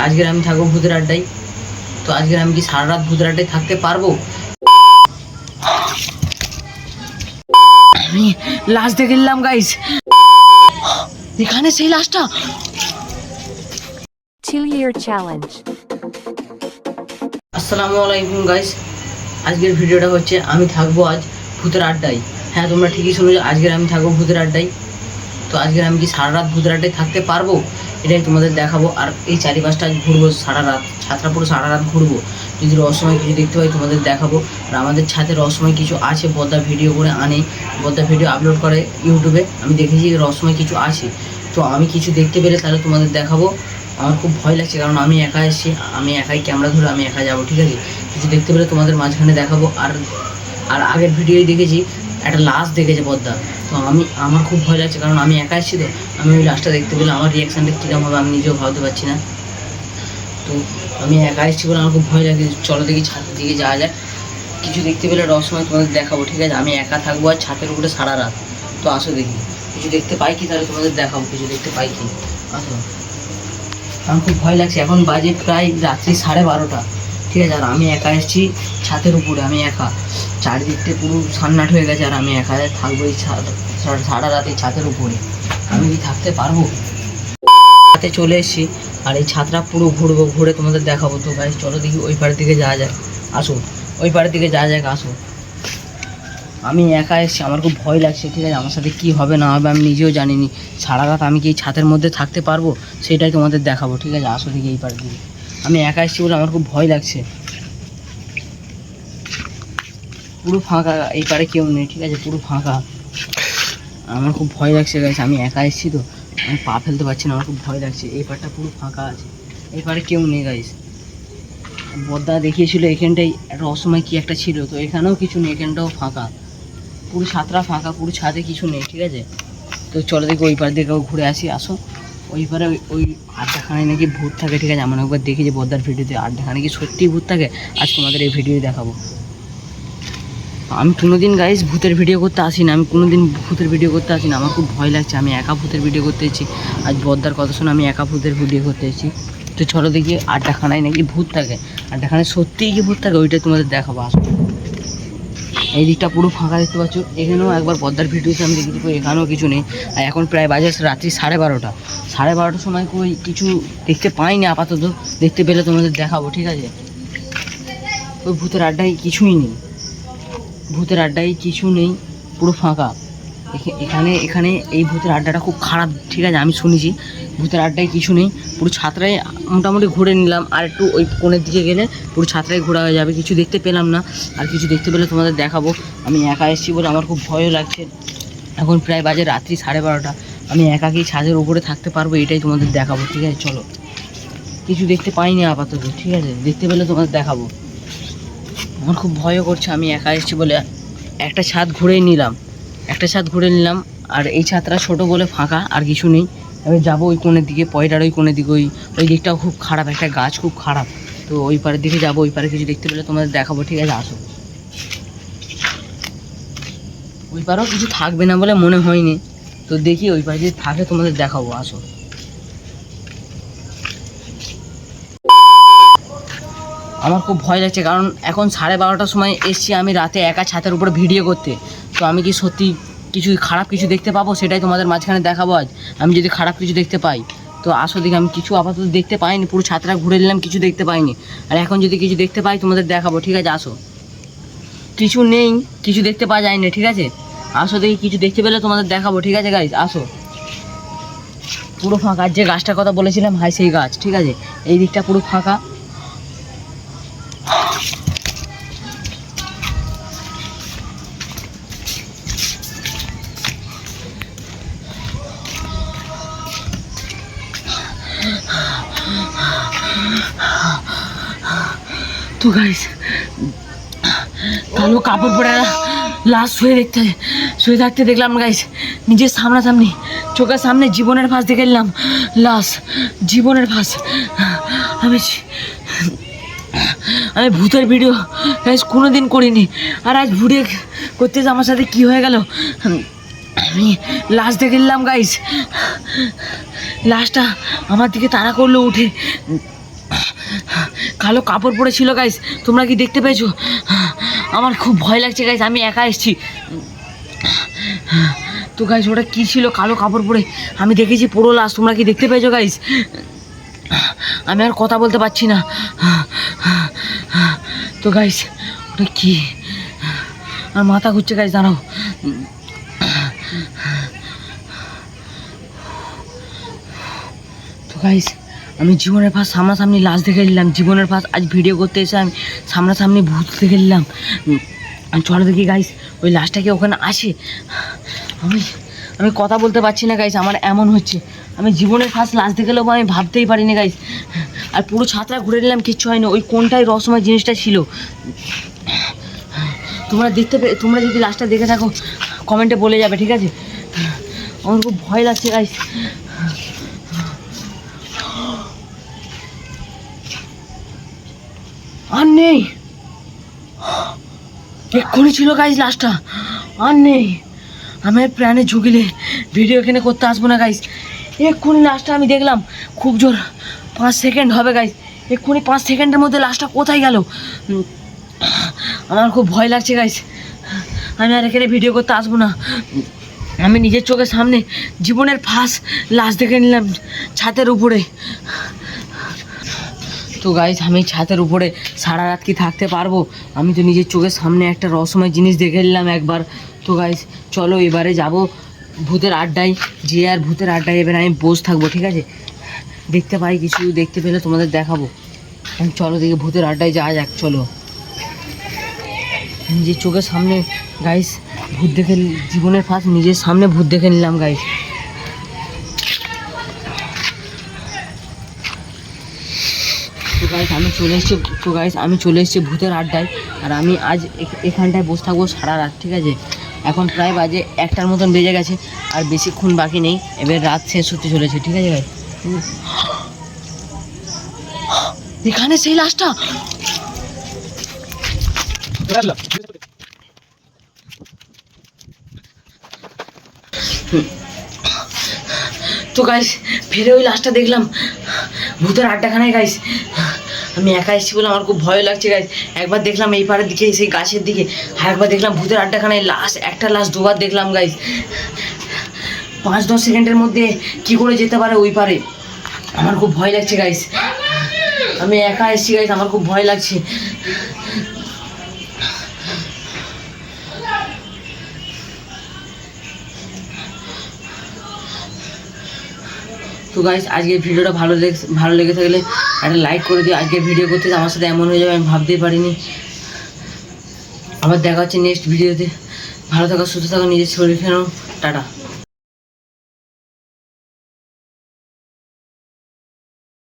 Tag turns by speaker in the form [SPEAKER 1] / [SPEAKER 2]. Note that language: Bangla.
[SPEAKER 1] আজকের আমি থাকবো ভূতের আড্ডায়। তো আজকের আমি কি সারা রাত ভূতের আড্ডায় থাকতে পারবো? আমি লাশ দেখে নিলাম গাইস, এখানে সেই লাশটা।
[SPEAKER 2] 2-year challenge.
[SPEAKER 1] আসসালামু আলাইকুম গাইস, আজকের ভিডিওটা হচ্ছে আমি থাকবো আজ ভূতের আড্ডায়। হ্যাঁ, তোমরা ঠিকই শুনেছো, আজকের আমি থাকবো ভূতের আড্ডায়। তো আজকের আমি কি সারা রাত ভূতের আড্ডায় থাকতে পারবো এটাই তোমাদের দেখাবো। আর এই চারিপাশটা আজ ঘুরবো সারা রাত, ছাদটা পুরো সারা রাত ঘুরবো। যদি রহস্যময় কিছু দেখতে পাই তোমাদের দেখাবো। আর আমাদের ছাদে রহস্যময় কিছু আছে, বদ্দা ভিডিও করে আনে, বদ্দা ভিডিও আপলোড করে ইউটিউবে। আমি দেখেছি রহস্যময় কিছু আছে, তো আমি কিছু দেখতে পেলে তাহলে তোমাদের দেখাবো। আমার খুব ভয় লাগছে, কারণ আমি একা এসেছি, আমি একাই ক্যামেরা ধরে আমি একা যাবো, ঠিক আছে? কিছু দেখতে পেলে তোমাদের মাঝখানে দেখাবো। আর আর আগের ভিডিওই দেখেছি একটা লাশ দেখেছে বদ্দা, তো আমার খুব ভয় লাগছে, কারণ আমি একা এসেছি। তো আমি ওই লাশটা দেখতে পেলে আমার রিয়াকশানটা কীরকম হবে আমি নিজেও ভাবতে পারছি না। তো আমি একা এসেছি বলে আমার খুব ভয় লাগে। চলো দেখি ছাদের দিকে যাওয়া যায়, কিছু দেখতে পেলে রহস্যময় তোমাদের দেখাবো, ঠিক আছে? আমি একা থাকবো আর ছাদের উপরে সারা রাত। তো আসো দেখি কিছু দেখতে পাই কি, তাহলে তোমাদের দেখাবো কিছু দেখতে পাই কি। আসো, আমার খুব ভয় লাগছে। এখন বাজে প্রায় রাত্রি 12:30, ঠিক আছে? আর আমি একা এসেছি ছাদের উপরে, আমি একা, চারিদিকটা পুরো সান্নাট হয়ে গেছে। আর আমি একা থাকবো এই সারা রাতে ছাদের উপরে, আমি কি থাকতে পারবো? রাতে চলে এসেছি আর এই ছাদটা পুরো ঘুরবো, ঘুরে তোমাদের দেখাবো। তো গাইস চলো দেখি ওই পাড়ের দিকে যাওয়া যায়। আসো, ওই পাড়ের দিকে যাওয়া যাক, আসো। আমি একা এসেছি, আমার খুব ভয় লাগছে, ঠিক আছে? আমার সাথে কী হবে না হবে আমি নিজেও জানিনি। সারা রাত আমি কি এই ছাদের মধ্যে থাকতে পারবো সেটাই তোমাদের দেখাবো, ঠিক আছে? আসো দেখি এই পাড়ের দিকে। আমি একা এসেছি বলে আমার খুব ভয় লাগছে। পুরো ফাঁকা, এই পাড়ে কেউ নেই, ঠিক আছে? পুরো ফাঁকা। আমার খুব ভয় লাগছে গাইস, আমি একা এসেছি তো আমি পা ফেলতে পারছি না, আমার খুব ভয় লাগছে। এই পাড়টা পুরো ফাঁকা আছে, এই পাড়ে কেউ নেই গাইস। বদ্দা দেখিয়েছিল এখানটাই একটা অসময় কি একটা ছিল, তো এখানেও কিছু নেই, এখানটাও ফাঁকা, পুরো ছাদটা ফাঁকা, পুরো ছাদে কিছু নেই, ঠিক আছে? তো চলো দেখি ওই পাড় দিকেও ঘুরে আসি। আসো, ওই পাড়ে ওই আড্ডাখানায় নাকি ভূত থাকে, ঠিক আছে? আমরা একবার দেখেছি বদ্দার ভিডিওতে, আড্ডাখানে কি সত্যিই ভূত থাকে আজ তোমাদের এই ভিডিও দেখাবো। আমি কোনোদিন গাইস ভূতের ভিডিও করতে আসি না, আমি কোনোদিন ভূতের ভিডিও করতে আসি না, আমার খুব ভয় লাগছে। আমি একা ভূতের ভিডিও করতে এসেছি, আজ বদ্দার কথা শুনে আমি একা ভূতের ভিডিও করতে এসেছি। তো চলো দেখি আড্ডাখানায় নাকি ভূত থাকে, আড্ডাখানায় সত্যিই কি ভূত থাকে ওইটাই তোমাদের দেখাবো। আসো, এই দিকটা পুরো ফাঁকা দেখতে পাচ্ছ, এখানেও একবার বদ্দার ভিডিওতে আমি দেখেছি এখানেও কিছু নেই। আর এখন প্রায় বাজে রাত্রি 12:30, 12:30 সময় কই কিছু দেখতে পাইনি আপাতত, দেখতে পেলে তোমাদের দেখাবো, ঠিক আছে? ওই ভূতের আড্ডায় কিছুই নেই, ভূতের আড্ডায় কিছু নেই, পুরো ফাঁকা। এখানে এখানে এই ভূতের আড্ডাটা খুব খারাপ, ঠিক আছে? আমি শুনেছি ভূতের আড্ডায় কিছু নেই, পুরো ছাত্রায় মোটামুটি ঘুরে নিলাম। আর একটু ওই কোণের দিকে গেলে পুরো ছাত্রায় ঘোরা হয়ে যাবে। কিছু দেখতে পেলাম না, আর কিছু দেখতে পেলে তোমাদের দেখাবো। আমি একা এসেছি বলে আমার খুব ভয়ও লাগছে। এখন প্রায় বাজে রাত্রি 12:30, আমি একাকেই ছাদের উপরে থাকতে পারবো এটাই তোমাদের দেখাবো, ঠিক আছে? চলো, কিছু দেখতে পাইনি আপাতত, ঠিক আছে? দেখতে পেলে তোমাদের দেখাবো। আমার খুব ভয়ও করছে, আমি একা এসেছি বলে একটা ছাদ ঘুরেই নিলাম, একটা ছাদ ঘুরে নিলাম। আর এই ছাদটা ছোটো বলে ফাঁকা, আর কিছু নেই। আমি যাবো ওই কোণের দিকে, পয়টার ওই কোণের দিকে, ওই দিকটাও খুব খারাপ, একটা গাছ খুব খারাপ। তো ওই পাড়ের দিকে যাবো, ওই পাড়ে কিছু দেখতে পেলে তোমাদের দেখাবো, ঠিক আছে? আসো, ওই পাড়েও কিছু থাকবে না বলে মনে হয়নি, তো দেখি ওই পাড়ে যদি থাকে তোমাদের দেখাবো। আসো, আমার খুব ভয় লাগছে, কারণ এখন 12:30টার সময় এসছি আমি রাতে একা ছাদের উপরে ভিডিও করতে। তো আমি কি সত্যি কিছু খারাপ কিছু দেখতে পাবো সেটাই তোমাদের মাঝখানে দেখাবো আজ। আমি যদি খারাপ কিছু দেখতে পাই তো আসো দেখি। আমি কিছু আপাতত দেখতে পাইনি, পুরো ছাদটা ঘুরে নিলাম, কিছু দেখতে পাইনি। আর এখন যদি কিছু দেখতে পাই তোমাদের দেখাবো, ঠিক আছে? আসো, কিছু নেই, কিছু দেখতে পাওয়া যায়নি, ঠিক আছে? আসো দেখি কিছু দেখতে পেলে তোমাদের দেখাবো, ঠিক আছে গাইজ? আসো, পুরো ফাঁকা, যে গাছটার কথা বলেছিলাম হাই সেই গাছ, ঠিক আছে? এই দিকটা পুরো ফাঁকা। তো গাইস, কালো কাপড় পরে লাশ শুয়ে থাকতে দেখলাম গাইস, নিজের সামনাসামনি, চোখের সামনে জীবনের ফাঁস দেখে নিলাম, লাশ, জীবনের ফাঁস। আমি ভূতের ভিডিও গাইস কোনোদিন করিনি, আর আজ ভিডিও করতে আমার সাথে কি হয়ে গেল। আমি লাশ দেখে নিলাম গাইস, লাশটা আমার দিকে তাড়া করলো উঠে, কালো কাপড় পরে ছিল গাইস, তোমরা কি দেখতে পেয়েছো? আমার খুব ভয় লাগছে গাইস, আমি একা এসেছি। তো গাইস ওটা কী ছিল কালো কাপড় পরে? আমি দেখেছি পুরো লাশ, তোমরা কি দেখতে পেয়েছো গাইস? আমি আর কথা বলতে পারছি না। তো গাইস ওটা কি? আর মাথা ঘুরছে গাইস, দাঁড়াও। তো গাইস আমি জীবনের ফার্স্ট সামনাসামনি লাশ দেখে নিলাম। জীবনের ফার্স্ট আজ ভিডিও করতে এসে আমি সামনাসামনি ভূত দেখে নিলাম। চলো দেখি গাইস ওই লাশটা কি ওখানে আসে। আমি কথা বলতে পারছি না গাইস, আমার এমন হচ্ছে। আমি জীবনের ফার্স্ট লাশ দেখে নেবো, আমি ভাবতেই পারিনি গাইস। আর পুরো ছাত্রা ঘুরে নিলাম, কিচ্ছু হয়নি। ওই কোনটাই রহস্যময় জিনিসটা ছিল। তোমরা যদি লাশটা দেখে থাকো কমেন্টে বলে যাবে, ঠিক আছে? আমার খুব ভয় লাগছে গাইস। আর নেই, এক্ষুনি ছিল গাইস লাশটা, আর নেই। আমি প্রাণে ঝুঁকিলে ভিডিও এখানে করতে আসবো না গাইস। এক্ষুনি লাশটা আমি দেখলাম, খুব জোর 5 সেকেন্ড হবে গাইস। এক্ষুনি 5 সেকেন্ডের মধ্যে লাশটা কোথায় গেল? আমার খুব ভয় লাগছে গাইস, আমি আর এখানে ভিডিও করতে আসবো না। আমি নিজের চোখের সামনে জীবনের ফার্স্ট লাশ দেখে নিলাম ছাদের উপরে। তো গাইস আমি ছাদের উপরে সারা রাত কি থাকতে পারবো? আমি তো নিজের চোখের সামনে একটা রহস্যময় জিনিস দেখে নিলাম একবার। তো গাইস চলো এবারে যাব ভূতের আড্ডায়, যে আর ভূতের আড্ডায় এবারে আমি বসে থাকবো, ঠিক আছে? দেখতে পাই কিছু, দেখতে পেলে তোমাদের দেখাবো। চলো দেখি ভূতের আড্ডায় যাওয়া যাক, চলো। নিজের চোখের সামনে গাইস ভূত দেখে, জীবনের ফার্স্ট নিজের সামনে ভূত দেখে নিলাম গাইস। তো গাইস আমি চলে এসেছি ভূতের আড্ডায়। আর আমি আজ এখানটায় বসে থাকবো সারা রাত, ঠিক আছে? এখন প্রায় বাজে 1টার মতন বেজে গেছে, আর বেশিক্ষণ বাকি নেই, এবার রাত শেষ হতে চলেছে, ঠিক আছে গাইস? এখানে সেই লাশটা। তো গাইস ফিরে ওই লাশটা দেখলাম ভূতের আড্ডাখানায় গাইস। আমি একা এসেছি বলে আমার খুব ভয় লাগছে গাইস। একবার দেখলাম এই পাড়ের দিকে, সেই গাছের দিকে, আর একবার দেখলাম ভূতের আড্ডাখানায় লাশ, একটা লাশ দুবার দেখলাম গাইস। 5-10 সেকেন্ডের মধ্যে কি করে যেতে পারে ওই পারে? আমার খুব ভয় লাগছে গাইস, আমি একা এসেছি গাইস, আমার খুব ভয় লাগছে। তো গাইস আজকের ভিডিওটা ভালো লেগে থাকলে একটা লাইক করে দিও। আজকের ভিডিও করতে আমার সাথে এমন হয়ে যাবে আমি ভাবতেই পারিনি। আবার দেখা হচ্ছে নেক্সট ভিডিওতে। ভালো থাকো, সুস্থ থাকো, নিজের শরীর খেলো, টাটা।